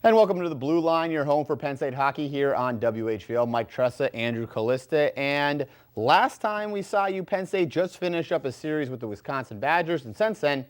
And welcome to the Blue Line, your home for Penn State hockey here on WHVL. Mike Tressa, Andrew Callista, and last time we saw you, Penn State just finished up a series with the Wisconsin Badgers, and since then,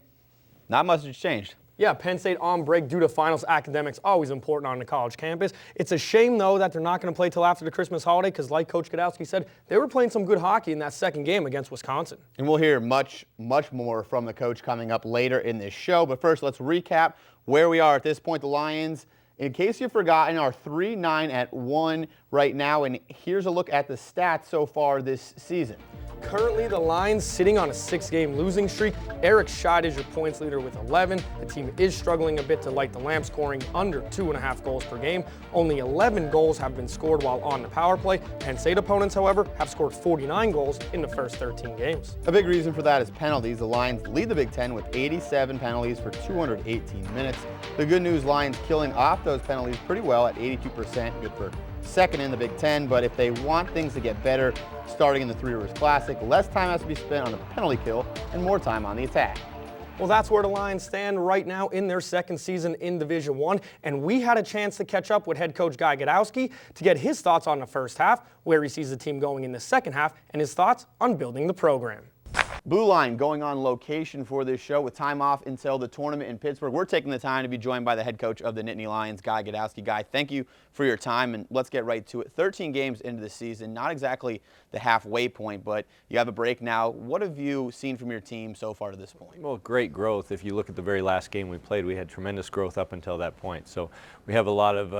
not much has changed. Yeah, Penn State on break due to finals. Academics always important on the college campus. It's a shame, though, that they're not going to play till after the Christmas holiday because, like Coach Gadowski said, they were playing some good hockey in that second game against Wisconsin. And we'll hear much more from the coach coming up later in this show. But first, let's recap where we are at this point. The Lions, in case you've forgotten, are 3-9-1 right now. And here's a look at the stats so far this season. Currently, the Lions sitting on a 6-game losing streak. Eric Scheid is your points leader with 11. The team is struggling a bit to light the lamp, scoring under 2.5 goals per game. Only 11 goals have been scored while on the power play. Penn State opponents, however, have scored 49 goals in the first 13 games. A big reason for that is penalties. The Lions lead the Big Ten with 87 penalties for 218 minutes. The good news, Lions killing off those penalties pretty well at 82%, good for second in the Big Ten, but if they want things to get better starting in the Three Rivers Classic, less time has to be spent on the penalty kill and more time on the attack. Well, that's where the Lions stand right now in their second season in Division I, and we had a chance to catch up with head coach Guy Gadowski to get his thoughts on the first half, where he sees the team going in the second half, and his thoughts on building the program. Blue Line going on location for this show with time off until the tournament in Pittsburgh. We're taking the time to be joined by the head coach of the Nittany Lions, Guy Gadowski. Guy, thank you for your time, and let's get right to it. 13 games into the season, not exactly the halfway point, but you have a break now. What have you seen from your team so far to this point? Well, great growth. If you look at the very last game we played, we had tremendous growth up until that point. So we have a lot of,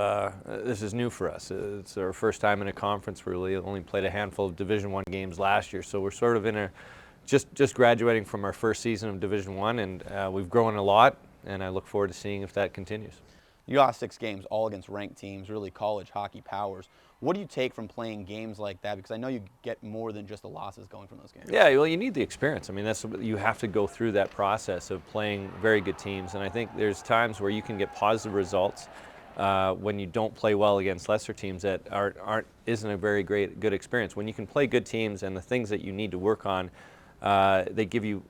this is new for us. It's our first time in a conference. We really only played a handful of Division I games last year, so we're sort of in a just graduating from our first season of Division I, and we've grown a lot, and I look forward to seeing if that continues. You lost 6 games, all against ranked teams, really college hockey powers. What do you take from playing games like that? Because I know you get more than just the losses going from those games. Yeah, well, you need the experience. I mean, you have to go through that process of playing very good teams, and I think there's times where you can get positive results when you don't play well against lesser teams that isn't a very good experience. When you can play good teams and the things that you need to work on, they give you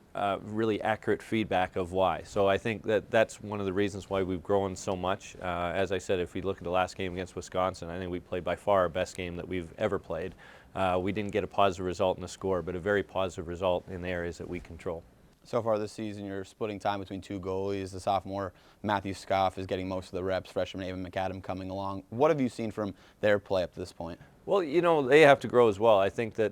really accurate feedback of why. So I think that's one of the reasons why we've grown so much. As I said, if we look at the last game against Wisconsin, I think we played by far our best game that we've ever played. We didn't get a positive result in the score, but a very positive result in the areas that we control. So far this season, you're splitting time between 2 goalies. The sophomore Matthew Scoff is getting most of the reps, freshman Ava McAdam coming along. What have you seen from their play up to this point? Well, you know, they have to grow as well. I think that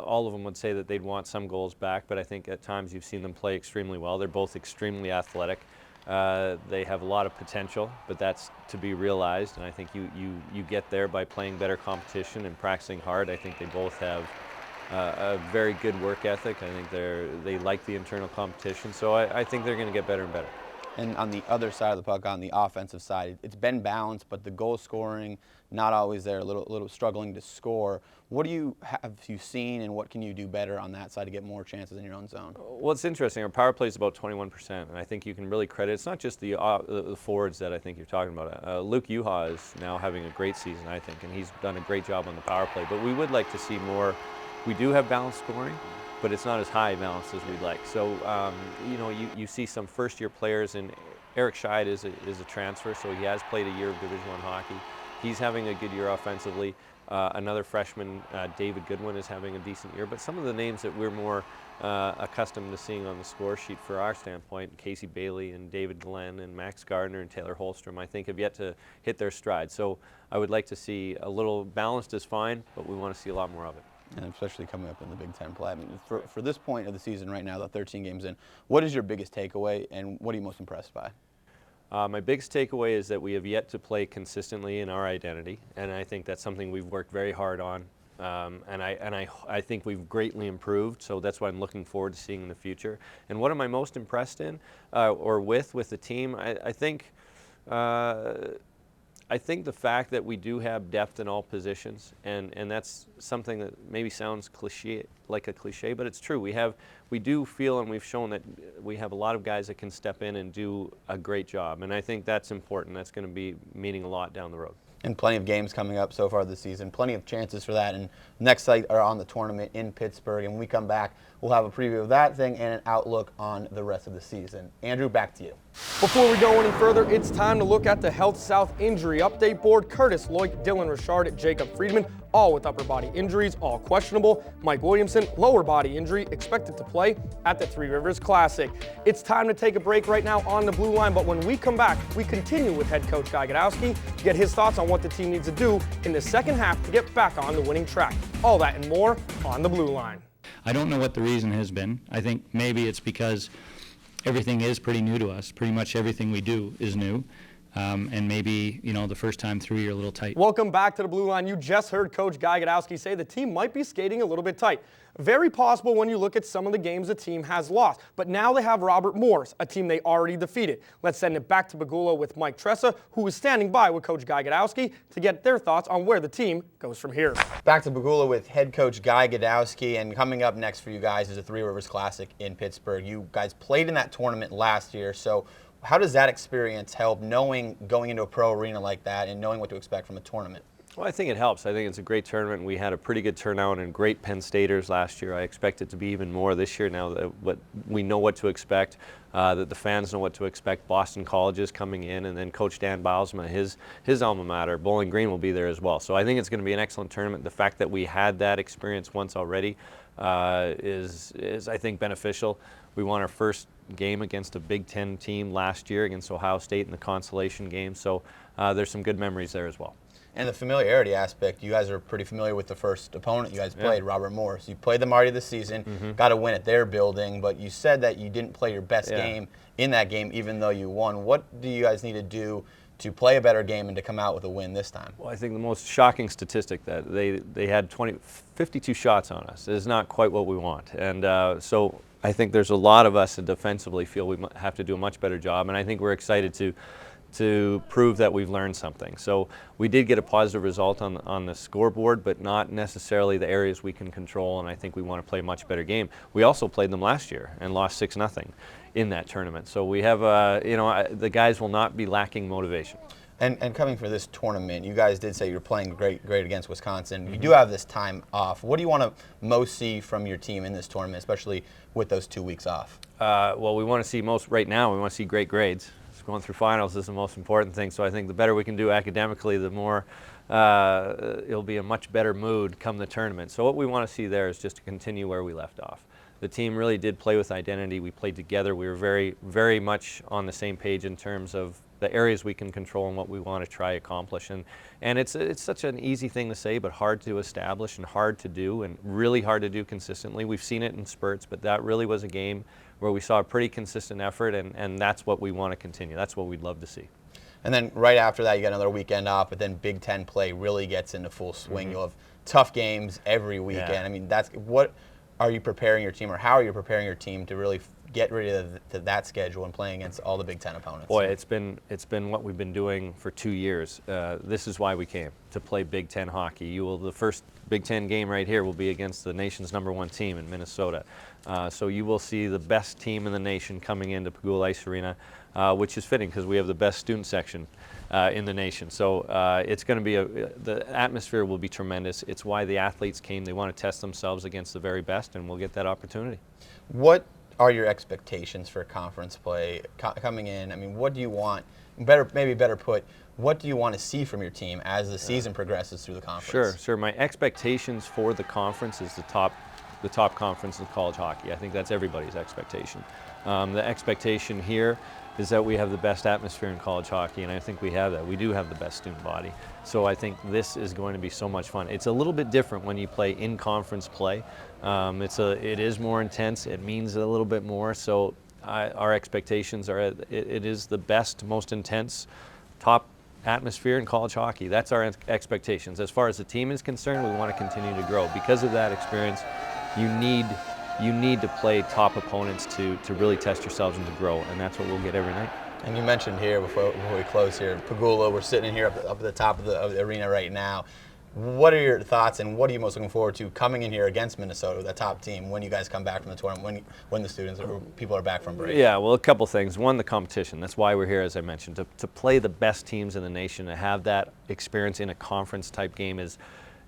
all of them would say that they'd want some goals back, but I think at times you've seen them play extremely well. They're both extremely athletic. They have a lot of potential, but that's to be realized, and I think you get there by playing better competition and practicing hard. I think they both have a very good work ethic. I think they like the internal competition, so I think they're going to get better and better. And on the other side of the puck, on the offensive side, it's been balanced, but the goal scoring, not always there, a little struggling to score. What have you seen, and what can you do better on that side to get more chances in your own zone? Well, it's interesting. Our power play is about 21%, and I think you can really credit, it's not just the forwards that I think you're talking about. Luke Uha is now having a great season, I think, and he's done a great job on the power play, but we would like to see more. We do have balanced scoring, but it's not as high balanced as we'd like. So, you know, you see some first-year players, and Eric Scheid is a transfer, so he has played a year of Division I hockey. He's having a good year offensively. Another freshman, David Goodwin, is having a decent year. But some of the names that we're more accustomed to seeing on the score sheet for our standpoint, Casey Bailey and David Glenn and Max Gardner and Taylor Holstrom, I think have yet to hit their stride. So I would like to see a little balanced is fine, but we want to see a lot more of it. And especially coming up in the Big Ten play. I mean, for this point of the season right now, the 13 games in, what is your biggest takeaway, and what are you most impressed by? My biggest takeaway is that we have yet to play consistently in our identity, and I think that's something we've worked very hard on. And I think we've greatly improved, so that's what I'm looking forward to seeing in the future. And what am I most impressed in, or with the team? I think the fact that we do have depth in all positions, and that's something that maybe sounds like a cliche, but it's true. We do feel, and we've shown that we have a lot of guys that can step in and do a great job, and I think that's important. That's going to be meaning a lot down the road. And plenty of games coming up so far this season, plenty of chances for that. And next site are on the tournament in Pittsburgh, and when we come back, we'll have a preview of that thing and an outlook on the rest of the season. Andrew, back to you. Before we go any further, it's time to look at the Health South injury update board. Curtis Loic, Dylan Richard, Jacob Friedman, all with upper body injuries, all questionable. Mike Williamson, lower body injury, expected to play at the Three Rivers Classic. It's time to take a break right now on the Blue Line, but when we come back, we continue with head coach Guy Gadowski to get his thoughts on what the team needs to do in the second half to get back on the winning track. All that and more on the Blue Line. I don't know what the reason has been. I think maybe it's because everything is pretty new to us. Pretty much everything we do is new. And maybe, the first time through you're a little tight. Welcome back to the Blue Line. You just heard Coach Guy Gadowski say the team might be skating a little bit tight. Very possible when you look at some of the games the team has lost. But now they have Robert Morris, a team they already defeated. Let's send it back to Pegula with Mike Tressa, who is standing by with Coach Guy Gadowski to get their thoughts on where the team goes from here. Back to Pegula with head coach Guy Gadowski, and coming up next for you guys is the Three Rivers Classic in Pittsburgh. You guys played in that tournament last year, so how does that experience help knowing going into a pro arena like that and knowing what to expect from a tournament? Well, I think it helps. I think it's a great tournament. We had a pretty good turnout and great Penn Staters last year. I expect it to be even more this year now that we know what to expect, that the fans know what to expect. Boston College is coming in, and then Coach Dan Bylsma, his alma mater, Bowling Green, will be there as well. So I think it's going to be an excellent tournament. The fact that we had that experience once already is I think, beneficial. We won our first game against a Big Ten team last year against Ohio State in the consolation game. So there's some good memories there as well. And the familiarity aspect, you guys are pretty familiar with the first opponent you guys played, Robert Morris. You played them already this season, got a win at their building, but you said that you didn't play your best game in that game even though you won. What do you guys need to do to play a better game and to come out with a win this time? Well, I think the most shocking statistic that they had 52 shots on us is not quite what we want. And so I think there's a lot of us that defensively feel we have to do a much better job, and I think we're excited to prove that we've learned something. So we did get a positive result on the scoreboard, but not necessarily the areas we can control, and I think we want to play a much better game. We also played them last year and lost 6-0 in that tournament. So we have, the guys will not be lacking motivation. And coming for this tournament, you guys did say you're playing great against Wisconsin. You do have this time off. What do you want to most see from your team in this tournament, especially with those 2 weeks off? Well, we want to see right now, we want to see great grades. Going through finals is the most important thing, so I think the better we can do academically, the more it'll be a much better mood come the tournament. So what we want to see there is just to continue where we left off. The team really did play with identity. We played together. We were very, very much on the same page in terms of the areas we can control and what we want to try to accomplish. And it's such an easy thing to say, but hard to establish and hard to do, and really hard to do consistently. We've seen it in spurts, but that really was a game where we saw a pretty consistent effort, and that's what we want to continue. That's what we'd love to see. And then right after that, you got another weekend off, but then Big Ten play really gets into full swing. You'll have tough games every weekend. I mean, what are you preparing your team, or how are you preparing your team to really get ready to that schedule and playing against all the Big Ten opponents? Boy, it's been what we've been doing for 2 years. This is why we came, to play Big Ten hockey. The first Big Ten game right here will be against the nation's #1 team in Minnesota. So you will see the best team in the nation coming into Pegula Ice Arena, which is fitting because we have the best student section in the nation. So it's going to be the atmosphere will be tremendous. It's why the athletes came. They want to test themselves against the very best, and we'll get that opportunity. What are your expectations for conference play coming in? I mean, what do you want? Maybe better put, what do you want to see from your team as the season progresses through the conference? Sure. My expectations for the conference is the top conference in college hockey. I think that's everybody's expectation. The expectation here is that we have the best atmosphere in college hockey, and I think we have that. We do have the best student body. So I think this is going to be so much fun. It's a little bit different when you play in conference play. It is more intense. It means a little bit more. So our expectations are it is the best, most intense, top atmosphere in college hockey. That's our expectations. As far as the team is concerned, we want to continue to grow. Because of that experience, you need to play top opponents to really test yourselves and to grow, and that's what we'll get every night. And you mentioned here before we close here, Pegula, we're sitting here up at the top of the arena right now. What are your thoughts, and what are you most looking forward to coming in here against Minnesota, the top team, when you guys come back from the tournament, when the students or people are back from break? Yeah, well, a couple things. One, the competition. That's why we're here, as I mentioned, to play the best teams in the nation, to have that experience in a conference-type game is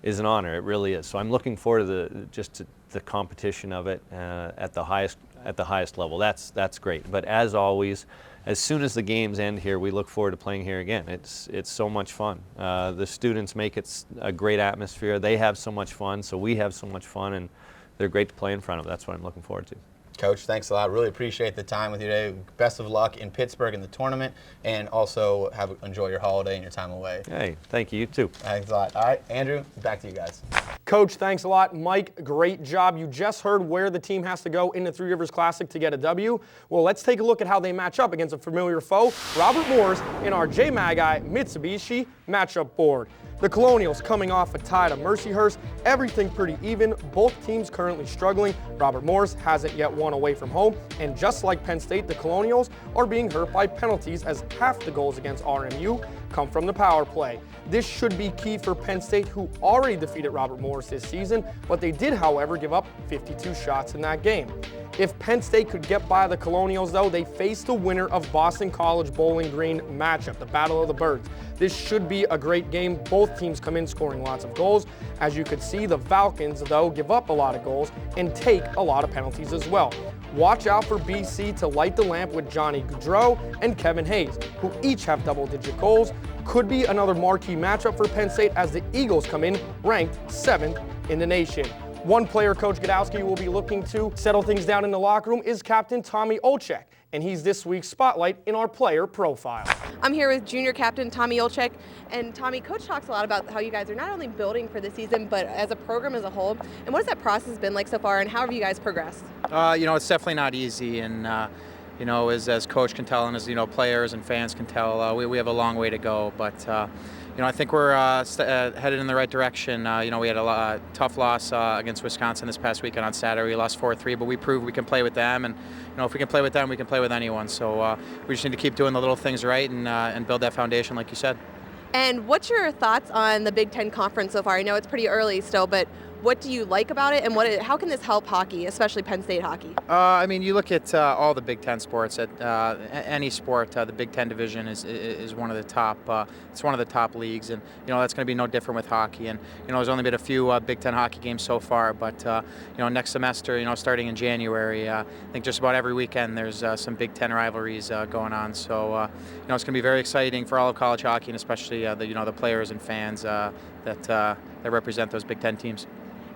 an honor. It really is. So I'm looking forward to the competition of it at the highest level. That's great. But as always, as soon as the games end here, we look forward to playing here again. It's so much fun. The students make it a great atmosphere. They have so much fun, so we have so much fun, and they're great to play in front of. That's what I'm looking forward to. Coach, thanks a lot. Really appreciate the time with you today. Best of luck in Pittsburgh in the tournament, and also enjoy your holiday and your time away. Hey, thank you. You too. Thanks a lot. All right, Andrew, back to you guys. Coach, thanks a lot. Mike, great job. You just heard where the team has to go in the Three Rivers Classic to get a W. Well, let's take a look at how they match up against a familiar foe, Robert Morris, in our J-Magi Mitsubishi matchup board. The Colonials coming off a tie to Mercyhurst. Everything pretty even. Both teams currently struggling. Robert Morris hasn't yet won away from home. And just like Penn State, the Colonials are being hurt by penalties as half the goals against RMU come from the power play. This should be key for Penn State, who already defeated Robert Morris this season, but they did, however, give up 52 shots in that game. If Penn State could get by the Colonials, though, they face the winner of Boston College Bowling Green matchup, the Battle of the Birds. This should be a great game. Both teams come in scoring lots of goals. As you could see, the Falcons, though, give up a lot of goals and take a lot of penalties as well. Watch out for BC to light the lamp with Johnny Gaudreau and Kevin Hayes, who each have double-digit goals. Could be another marquee matchup for Penn State as the Eagles come in ranked 7th in the nation. One player Coach Gadowski will be looking to settle things down in the locker room is Captain Tommy Olczyk, and he's this week's spotlight in our player profile. I'm here with junior captain Tommy Olczyk, and Tommy, Coach talks a lot about how you guys are not only building for the season, but as a program as a whole. And what has that process been like so far, and how have you guys progressed? It's definitely not easy, and as Coach can tell, and as players and fans can tell, we have a long way to go. But I think we're headed in the right direction. We had a tough loss against Wisconsin this past weekend on Saturday. We lost 4-3, but we proved we can play with them, and if we can play with them, we can play with anyone. So we just need to keep doing the little things right and build that foundation, like you said. And what's your thoughts on the Big Ten Conference so far? I know it's pretty early still, but what do you like about it, and how can this help hockey, especially Penn State hockey? You look at all the Big Ten sports. At any sport, the Big Ten division is one of the top. It's one of the top leagues, and that's going to be no different with hockey. And there's only been a few Big Ten hockey games so far, but next semester, starting in January, I think just about every weekend there's some Big Ten rivalries going on. So it's going to be very exciting for all of college hockey, and especially the players and fans that represent those Big Ten teams.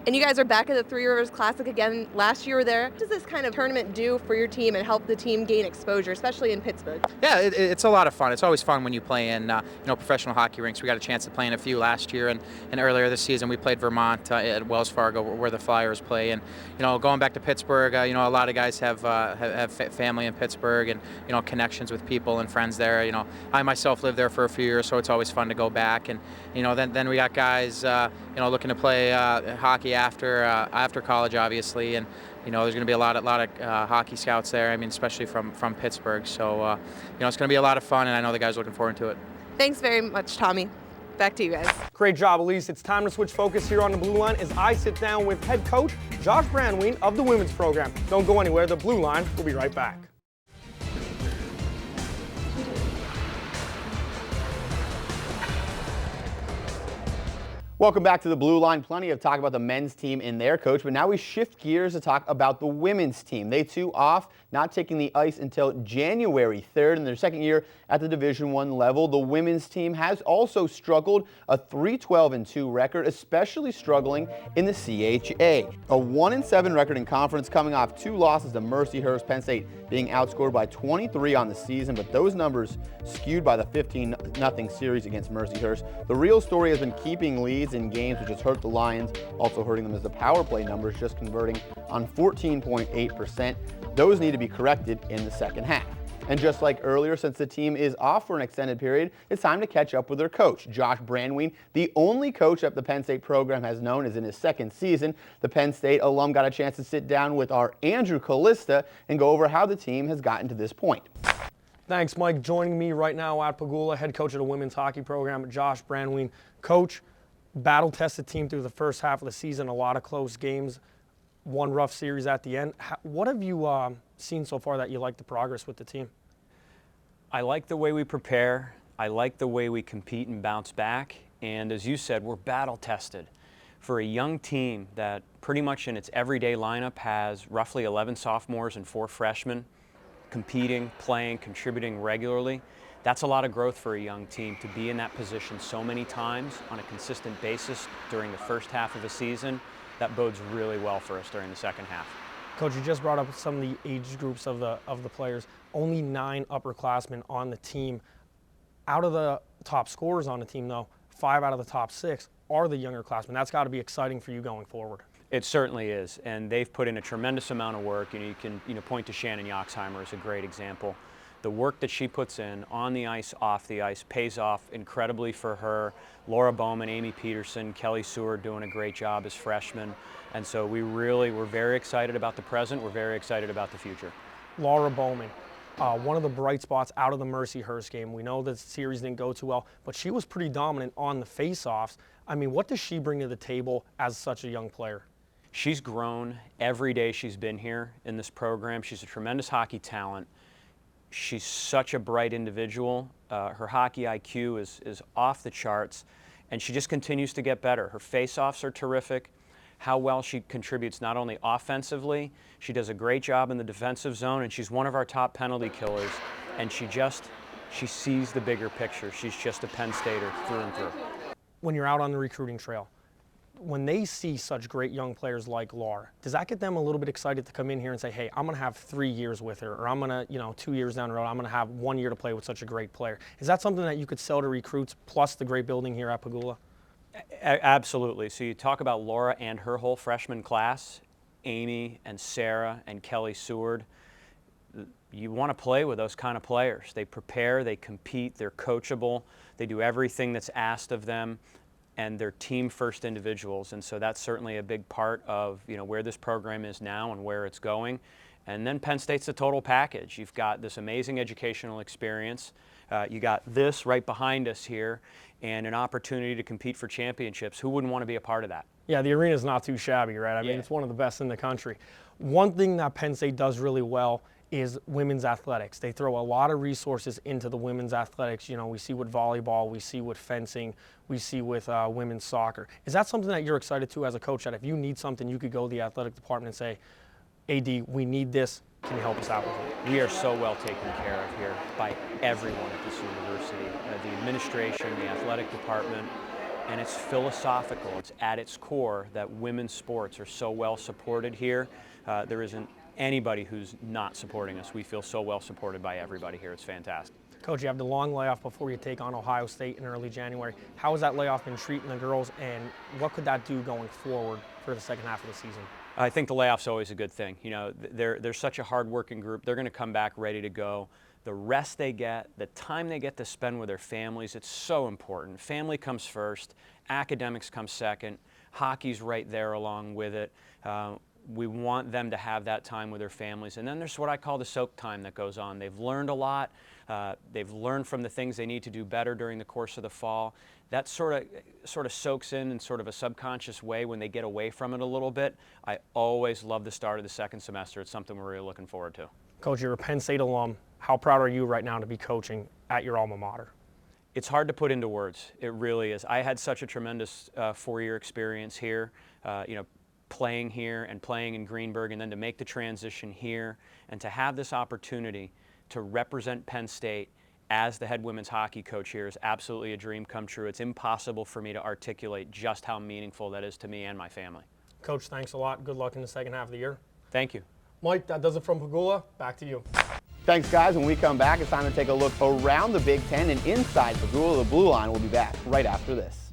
And you guys are back at the Three Rivers Classic again. Last year you were there. What does this kind of tournament do for your team and help the team gain exposure, especially in Pittsburgh? Yeah, it's a lot of fun. It's always fun when you play in professional hockey rinks. We got a chance to play in a few last year, and earlier this season we played Vermont at Wells Fargo, where the Flyers play. And going back to Pittsburgh, a lot of guys have family in Pittsburgh and connections with people and friends there. I myself lived there for a few years, so it's always fun to go back. And then we got guys looking to play hockey after college, obviously, and there's going to be a lot of hockey scouts there. Especially from Pittsburgh. So it's going to be a lot of fun, and I know the guys are looking forward to it. Thanks very much, Tommy. Back to you guys. Great job, Elise. It's time to switch focus here on the Blue Line as I sit down with head coach Josh Brandwein of the women's program. Don't go anywhere. The Blue Line will be right back. Welcome back to the Blue Line. Plenty of talk about the men's team and their coach, but now we shift gears to talk about the women's team. They too off, not taking the ice until January 3rd in their second year at the Division I level. The women's team has also struggled, a 3-12-2 record, especially struggling in the CHA. A 1-7 record in conference, coming off 2 losses to Mercyhurst. Penn State being outscored by 23 on the season, but those numbers skewed by the 15-0 series against Mercyhurst. The real story has been keeping leads in games, which has hurt the Lions, also hurting them as the power play numbers, just converting on 14.8%. Those need to be corrected in the second half. And just like earlier, since the team is off for an extended period, it's time to catch up with their coach, Josh Brandwein. The only coach that the Penn State program has known is in his second season. The Penn State alum got a chance to sit down with our Andrew Callista and go over how the team has gotten to this point. Thanks, Mike. Joining me right now at Pagula, head coach of the women's hockey program, Josh Brandwein. Coach, battle-tested team through the first half of the season, a lot of close games, one rough series at the end. What have you seen so far that you like the progress with the team? I like the way we prepare. I like the way we compete and bounce back. And as you said, we're battle-tested. For a young team that pretty much in its everyday lineup has roughly 11 sophomores and 4 freshmen, competing, playing, contributing regularly. That's a lot of growth for a young team to be in that position so many times on a consistent basis during the first half of a season. That bodes really well for us during the second half. Coach, you just brought up some of the age groups of the players. Only 9 upperclassmen on the team. Out of the top scorers on the team, though, 5 out of the top 6 are the younger classmen. That's got to be exciting for you going forward. It certainly is, and they've put in a tremendous amount of work. You can point to Shannon Yoxheimer as a great example. The work that she puts in on the ice, off the ice, pays off incredibly for her. Laura Bowman, Amy Peterson, Kelly Seward doing a great job as freshmen. And so we're very excited about the present. We're very excited about the future. Laura Bowman, one of the bright spots out of the Mercyhurst game. We know the series didn't go too well, but she was pretty dominant on the face-offs. I mean, what does she bring to the table as such a young player? She's grown every day she's been here in this program. She's a tremendous hockey talent. She's such a bright individual. Her hockey IQ is off the charts, and she just continues to get better. Her face-offs are terrific. How well she contributes not only offensively, she does a great job in the defensive zone, and she's one of our top penalty killers, and she sees the bigger picture. She's just a Penn Stater through and through. When you're out on the recruiting trail, when they see such great young players like Laura, does that get them a little bit excited to come in here and say, hey, I'm going to have 3 years with her, or I'm going to, 2 years down the road, I'm going to have 1 year to play with such a great player? Is that something that you could sell to recruits plus the great building here at Pagula? Absolutely. So you talk about Laura and her whole freshman class, Amy and Sarah and Kelly Seward. You want to play with those kind of players. They prepare, they compete, they're coachable, they do everything that's asked of them, and they're team-first individuals. And so that's certainly a big part of where this program is now and where it's going. And then Penn State's a total package. You've got this amazing educational experience. You got this right behind us here, and an opportunity to compete for championships. Who wouldn't want to be a part of that? Yeah, the arena's not too shabby, right? I mean, it's one of the best in the country. One thing that Penn State does really well is women's athletics. They throw a lot of resources into the women's athletics. We see with volleyball, we see with fencing, we see with women's soccer. Is that something that you're excited to as a coach, that if you need something, you could go to the athletic department and say, AD, we need this, can you help us out with it? We are so well taken care of here by everyone at this university. The administration, the athletic department, and it's philosophical. It's at its core that women's sports are so well supported here. There isn't anybody who's not supporting us. We feel so well supported by everybody here. It's fantastic. Coach, you have the long layoff before you take on Ohio State in early January. How has that layoff been treating the girls, and what could that do going forward for the second half of the season? I think the layoff's always a good thing. They're such a hard-working group. They're going to come back ready to go. The rest they get, the time they get to spend with their families, it's so important. Family comes first, academics come second, hockey's right there along with it. We want them to have that time with their families. And then there's what I call the soak time that goes on. They've learned a lot. They've learned from the things they need to do better during the course of the fall. That sort of soaks in sort of a subconscious way when they get away from it a little bit. I always love the start of the second semester. It's something we're really looking forward to. Coach, you're a Penn State alum. How proud are you right now to be coaching at your alma mater? It's hard to put into words. It really is. I had such a tremendous 4-year experience here, playing here and playing in Greenberg, and then to make the transition here and to have this opportunity to represent Penn State as the head women's hockey coach here is absolutely a dream come true. It's impossible for me to articulate just how meaningful that is to me and my family. Coach, thanks a lot. Good luck in the second half of the year. Thank you. Mike, that does it from Pagula. Back to you. Thanks, guys. When we come back, it's time to take a look around the Big Ten and inside Pagula. The Blue Line will be back right after this.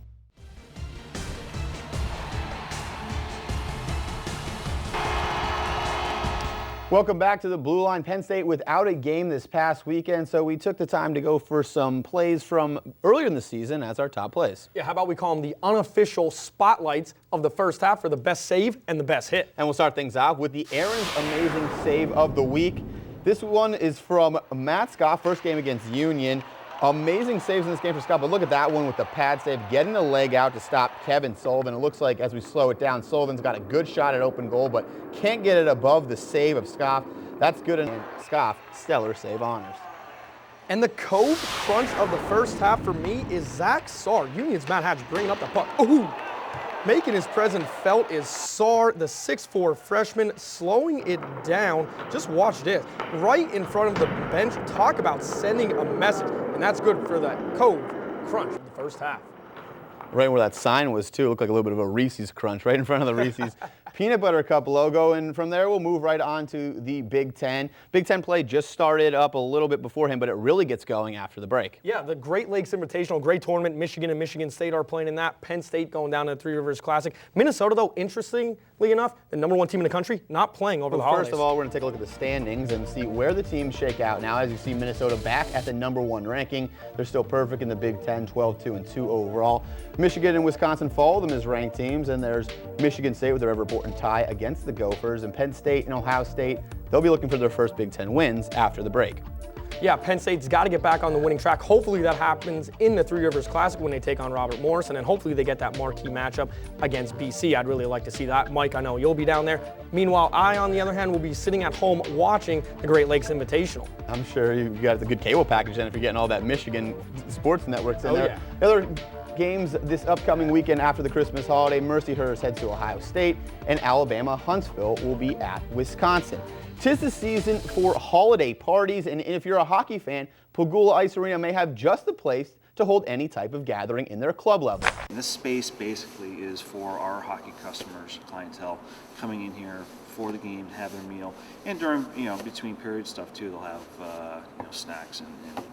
Welcome back to the Blue Line. Penn State without a game this past weekend, so we took the time to go for some plays from earlier in the season as our top plays. Yeah, how about we call them the unofficial spotlights of the first half for the best save and the best hit. And we'll start things off with the Aaron's Amazing Save of the Week. This one is from Matt Scott, first game against Union. Amazing saves in this game for Scott, but look at that one with the pad save, getting the leg out to stop Kevin Sullivan. It looks like as we slow it down, Sullivan's got a good shot at open goal, but can't get it above the save of Scoff. That's good, and Scoff, stellar save honors. And the Cove crunch of the first half for me is Zach Saar. Union's Matt Hatch bringing up the puck. Ooh! Making his presence felt is Saar, the 6'4" freshman, slowing it down. Just watch this. Right in front of the bench, talk about sending a message. And that's good for that Cove crunch in the first half. Right where that sign was, too. It looked like a little bit of a Reese's Crunch right in front of the Reese's Peanut Butter Cup logo. And from there, we'll move right on to the Big Ten. Big Ten play just started up a little bit beforehand, but it really gets going after the break. Yeah, the Great Lakes Invitational, great tournament. Michigan and Michigan State are playing in that. Penn State going down to the Three Rivers Classic. Minnesota, though, interestingly enough, the #1 team in the country, not playing over the holidays. First of all, we're going to take a look at the standings and see where the teams shake out. Now, as you see, Minnesota back at the #1 ranking. They're still perfect in the Big Ten, 12-2-2 overall. Michigan and Wisconsin follow them as ranked teams, and there's Michigan State with their ever-important tie against the Gophers, and Penn State and Ohio State, they'll be looking for their first Big Ten wins after the break. Yeah, Penn State's got to get back on the winning track. Hopefully that happens in the Three Rivers Classic when they take on Robert Morris, and then hopefully they get that marquee matchup against BC. I'd really like to see that. Mike, I know you'll be down there. Meanwhile, I, on the other hand, will be sitting at home watching the Great Lakes Invitational. I'm sure you've got the good cable package then if you're getting all that Michigan sports networks in there. Yeah. The other games this upcoming weekend after the Christmas holiday, Mercyhurst heads to Ohio State, and Alabama Huntsville will be at Wisconsin. 'Tis the season for holiday parties, and if you're a hockey fan, Pagula Ice Arena may have just the place to hold any type of gathering in their club level. This space basically is for our hockey customers, clientele, coming in here for the game, have their meal, and during, between period stuff too, they'll have, snacks and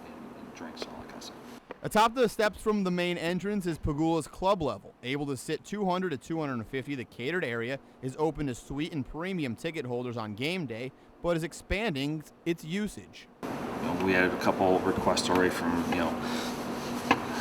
drinks and all that kind of stuff. Atop the steps from the main entrance is Pagula's club level. Able to sit 200 to 250, the catered area is open to suite and premium ticket holders on game day, but is expanding its usage. We had a couple requests already from,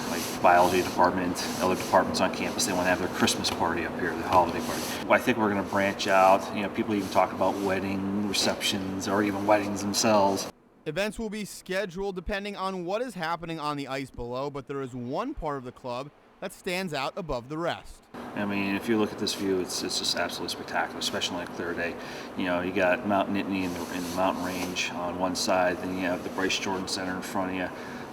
like biology department, other departments on campus. They want to have their Christmas party up here, the holiday party. Well, I think we're going to branch out. People even talk about wedding receptions or even weddings themselves. Events will be scheduled depending on what is happening on the ice below, but there is one part of the club that stands out above the rest. I mean, if you look at this view, it's just absolutely spectacular, especially on a clear day. You got Mount Nittany in the mountain range on one side, then you have the Bryce Jordan Center in front of you,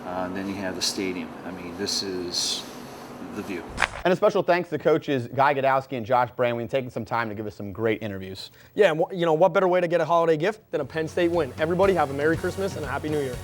and then you have the stadium. I mean, this is the view. And a special thanks to coaches Guy Gadowski and Josh Brandween taking some time to give us some great interviews. Yeah, and what better way to get a holiday gift than a Penn State win? Everybody have a Merry Christmas and a Happy New Year.